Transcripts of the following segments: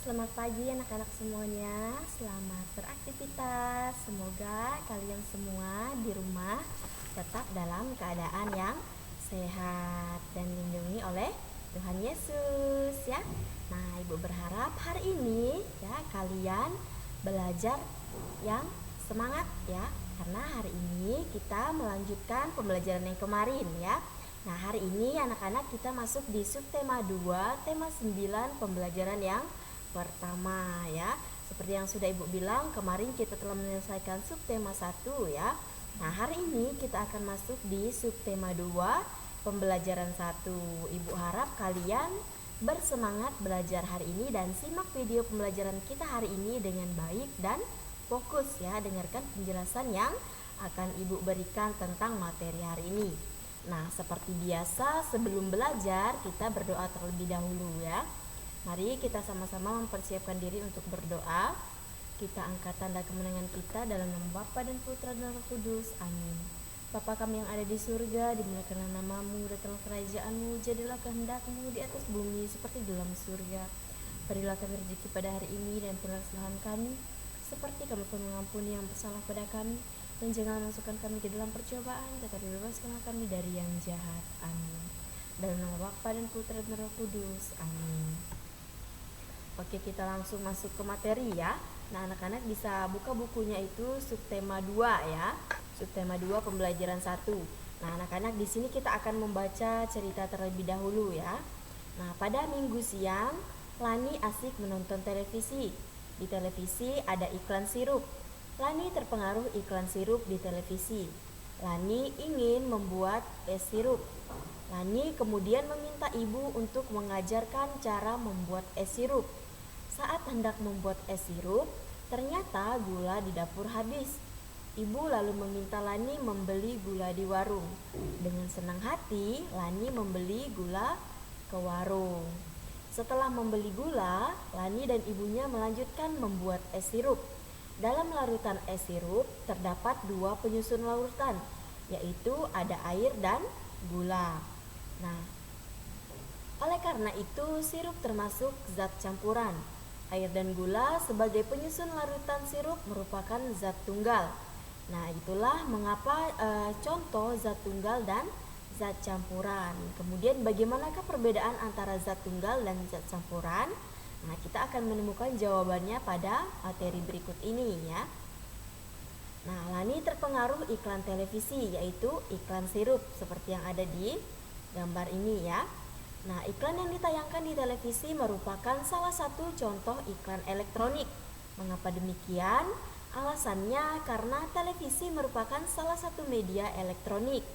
Selamat pagi anak-anak semuanya, selamat beraktivitas. Semoga kalian semua di rumah tetap dalam keadaan yang sehat dan dilindungi oleh Tuhan Yesus ya. Nah, Ibu berharap hari ini ya kalian belajar yang semangat ya. Karena hari ini kita melanjutkan pembelajaran yang kemarin ya. Nah, hari ini anak-anak kita masuk di subtema 2, tema 9 pembelajaran yang pertama ya. Seperti yang sudah Ibu bilang, kemarin kita telah menyelesaikan subtema 1 ya. Nah, hari ini kita akan masuk di subtema 2, pembelajaran 1. Ibu harap kalian bersemangat belajar hari ini dan simak video pembelajaran kita hari ini dengan baik dan fokus ya. Dengarkan penjelasan yang akan Ibu berikan tentang materi hari ini. Nah, seperti biasa sebelum belajar kita berdoa terlebih dahulu ya. Mari kita sama-sama mempersiapkan diri untuk berdoa. Kita angkat tanda kemenangan kita dalam nama Bapa dan Putra dan Roh Kudus. Amin. Bapa kami yang ada di surga, dimuliakanlah namamu, datanglah kerajaanmu, jadilah kehendakmu di atas bumi seperti di dalam surga. Berilah kami rezeki pada hari ini dan ampunilah kesalahan kami, seperti kami pun mengampuni yang bersalah pada kami. Dan jangan masukkan kami ke dalam percobaan, tetapi bebaskanlah kami dari yang jahat. Amin. Dalam nama Bapa dan Putra dan Roh Kudus. Amin. Oke, kita langsung masuk ke materi ya. Nah, anak-anak bisa buka bukunya itu subtema 2 ya. Subtema 2 pembelajaran 1. Nah, anak-anak di sini kita akan membaca cerita terlebih dahulu ya. Nah, pada minggu siang, Lani asik menonton televisi. Di televisi ada iklan sirup. Lani terpengaruh iklan sirup di televisi. Lani ingin membuat es sirup. Lani kemudian meminta ibu untuk mengajarkan cara membuat es sirup. Saat hendak membuat es sirup, ternyata gula di dapur habis. Ibu lalu meminta Lani membeli gula di warung. Dengan senang hati, Lani membeli gula ke warung. Setelah membeli gula, Lani dan ibunya melanjutkan membuat es sirup. Dalam larutan es sirup terdapat 2 penyusun larutan, yaitu ada air dan gula. Nah, oleh karena itu sirup termasuk zat campuran. Air dan gula sebagai penyusun larutan sirup merupakan zat tunggal. Nah, itulah mengapa contoh zat tunggal dan zat campuran. Kemudian bagaimanakah perbedaan antara zat tunggal dan zat campuran? Nah, kita akan menemukan jawabannya pada materi berikut ini ya. Nah, Lani terpengaruh iklan televisi, yaitu iklan sirup seperti yang ada di gambar ini ya. Nah, iklan yang ditayangkan di televisi merupakan salah satu contoh iklan elektronik. Mengapa demikian? Alasannya karena televisi merupakan salah satu media elektronik.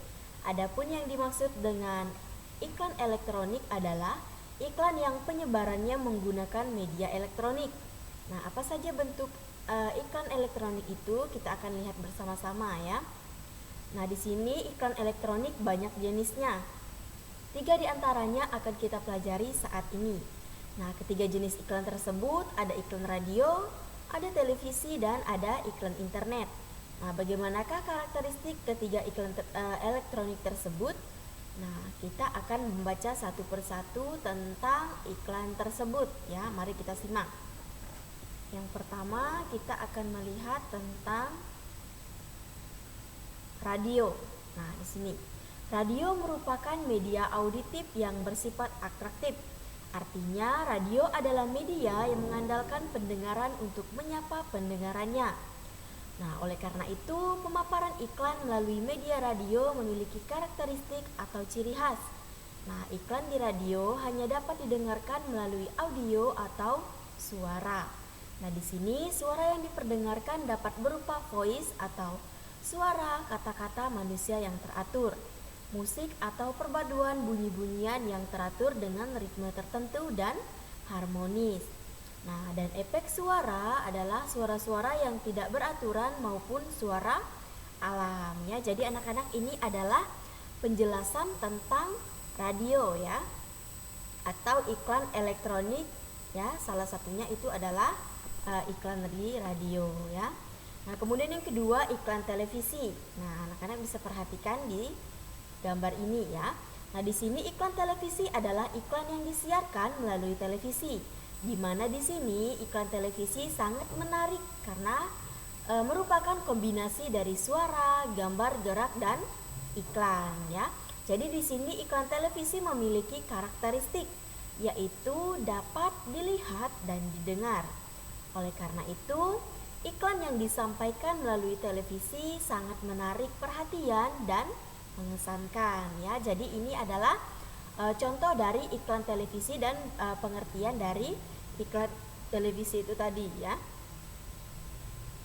Adapun yang dimaksud dengan iklan elektronik adalah iklan yang penyebarannya menggunakan media elektronik. Nah, apa saja bentuk iklan elektronik itu kita akan lihat bersama-sama ya. Nah, di sini iklan elektronik banyak jenisnya. 3 di antaranya akan kita pelajari saat ini. Nah, ketiga jenis iklan tersebut ada iklan radio, ada televisi, dan ada iklan internet. Nah, bagaimanakah karakteristik ketiga iklan elektronik tersebut? Nah, kita akan membaca satu persatu tentang iklan tersebut ya. Mari kita simak. Yang pertama, kita akan melihat tentang radio. Nah, di sini radio merupakan media auditif yang bersifat atraktif. Artinya, radio adalah media yang mengandalkan pendengaran untuk menyapa pendengarannya. Nah, oleh karena itu, pemaparan iklan melalui media radio memiliki karakteristik atau ciri khas. Nah, iklan di radio hanya dapat didengarkan melalui audio atau suara. Nah, di sini suara yang diperdengarkan dapat berupa voice atau suara kata-kata manusia yang teratur, musik atau perpaduan bunyi-bunyian yang teratur dengan ritme tertentu dan harmonis. Nah, dan efek suara adalah suara-suara yang tidak beraturan maupun suara alam ya. Jadi anak-anak, ini adalah penjelasan tentang radio ya, atau iklan elektronik ya. Salah satunya itu adalah iklan di radio ya. Nah, kemudian yang kedua iklan televisi. Nah, anak-anak bisa perhatikan di gambar ini ya. Nah, di sini iklan televisi adalah iklan yang disiarkan melalui televisi. Di mana di sini iklan televisi sangat menarik karena merupakan kombinasi dari suara, gambar, gerak, dan iklan ya. Jadi di sini iklan televisi memiliki karakteristik yaitu dapat dilihat dan didengar. Oleh karena itu, iklan yang disampaikan melalui televisi sangat menarik perhatian dan mengesankan ya. Jadi ini adalah contoh dari iklan televisi dan pengertian dari iklan televisi itu tadi ya.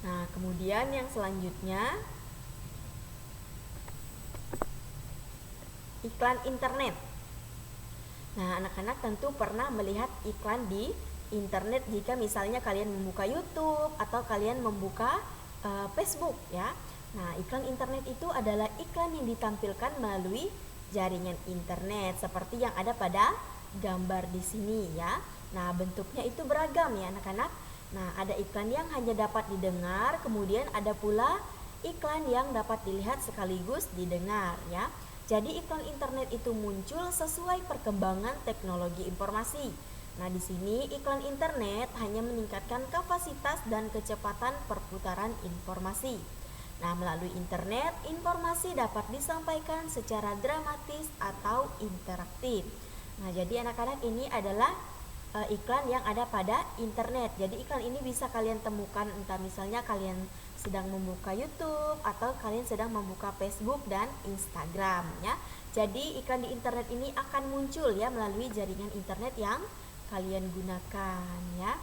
Nah, kemudian yang selanjutnya iklan internet. Nah, anak-anak tentu pernah melihat iklan di internet jika misalnya kalian membuka YouTube atau kalian membuka Facebook ya. Nah, iklan internet itu adalah iklan yang ditampilkan melalui jaringan internet seperti yang ada pada gambar di sini ya. Nah, bentuknya itu beragam ya anak-anak. Nah, ada iklan yang hanya dapat didengar, kemudian ada pula iklan yang dapat dilihat sekaligus didengar ya. Jadi iklan internet itu muncul sesuai perkembangan teknologi informasi. Nah, di sini iklan internet hanya meningkatkan kapasitas dan kecepatan perputaran informasi. Nah, melalui internet, informasi dapat disampaikan secara dramatis atau interaktif. Nah, jadi anak-anak ini adalah iklan yang ada pada internet. Jadi iklan ini bisa kalian temukan entah misalnya kalian sedang membuka YouTube atau kalian sedang membuka Facebook dan Instagram ya. Jadi iklan di internet ini akan muncul ya melalui jaringan internet yang kalian gunakan ya.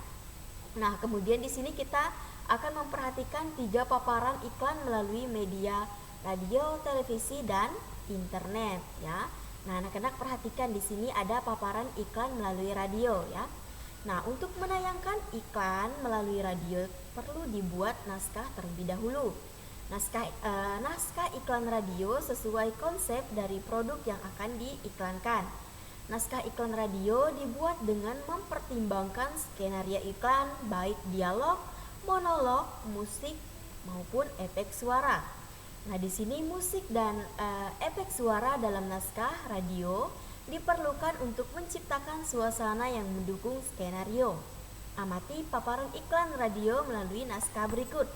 Nah, kemudian di sini kita akan memperhatikan 3 paparan iklan melalui media radio, televisi, dan internet ya. Nah, anak-anak perhatikan di sini ada paparan iklan melalui radio ya. Nah, untuk menayangkan iklan melalui radio perlu dibuat naskah terlebih dahulu. Naskah iklan radio sesuai konsep dari produk yang akan diiklankan. Naskah iklan radio dibuat dengan mempertimbangkan skenario iklan baik dialog, monolog, musik maupun efek suara. Nah, di sini musik dan efek suara dalam naskah radio diperlukan untuk menciptakan suasana yang mendukung skenario. Amati paparan iklan radio melalui naskah berikut.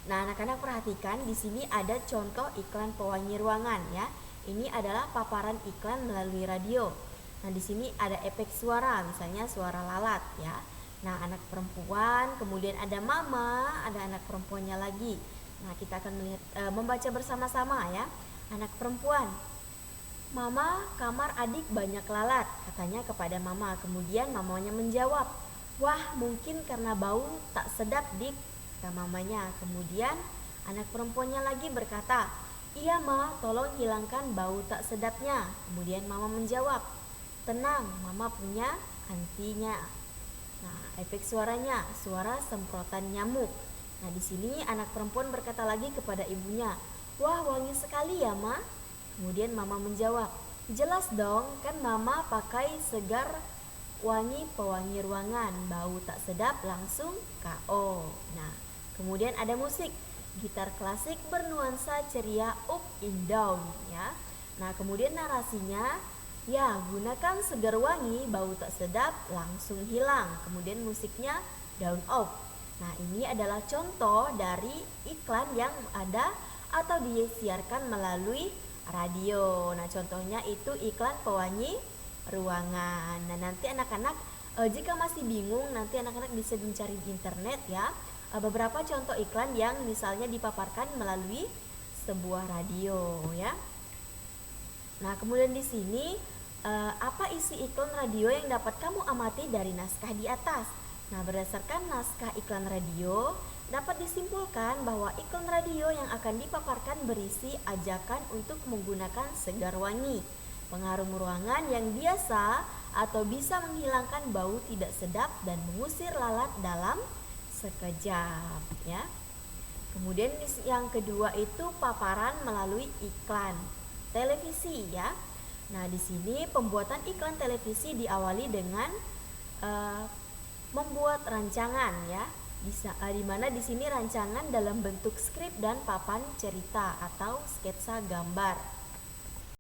Nah, anak-anak perhatikan di sini ada contoh iklan pewangi ruangan ya. Ini adalah paparan iklan melalui radio. Nah, di sini ada efek suara, misalnya suara lalat ya. Nah, anak perempuan, kemudian ada mama, ada anak perempuannya lagi. Nah, kita akan membaca bersama-sama ya. Anak perempuan, "Mama, kamar adik banyak lalat," katanya kepada mama. Kemudian mamanya menjawab, "Wah, mungkin karena bau tak sedap, Dik," kata mamanya. Kemudian anak perempuannya lagi berkata, "Iya, Ma, tolong hilangkan bau tak sedapnya." Kemudian mama menjawab, "Tenang, mama punya antinya." Nah, efek suaranya, suara semprotan nyamuk. Nah, di sini anak perempuan berkata lagi kepada ibunya, "Wah, wangi sekali ya, Ma." Kemudian mama menjawab, "Jelas dong, kan mama pakai segar wangi pewangi ruangan, bau tak sedap langsung KO." Nah, kemudian ada musik, gitar klasik bernuansa ceria up and down ya. Nah, kemudian narasinya, "Ya, gunakan segar wangi, bau tak sedap langsung hilang." Kemudian musiknya down up. Nah, ini adalah contoh dari iklan yang ada atau disiarkan melalui radio. Nah, contohnya itu iklan pewangi ruangan. Nah, nanti anak-anak jika masih bingung, nanti anak-anak bisa mencari di internet ya. Beberapa contoh iklan yang misalnya dipaparkan melalui sebuah radio ya. Nah, kemudian di sini apa isi iklan radio yang dapat kamu amati dari naskah di atas? Nah, berdasarkan naskah iklan radio, dapat disimpulkan bahwa iklan radio yang akan dipaparkan berisi ajakan untuk menggunakan segar wangi, pengharum ruangan yang biasa atau bisa menghilangkan bau tidak sedap dan mengusir lalat dalam sekejap ya. Kemudian yang kedua itu paparan melalui iklan televisi ya. Nah, di sini pembuatan iklan televisi diawali dengan membuat rancangan ya. Di mana di sini rancangan dalam bentuk skrip dan papan cerita atau sketsa gambar.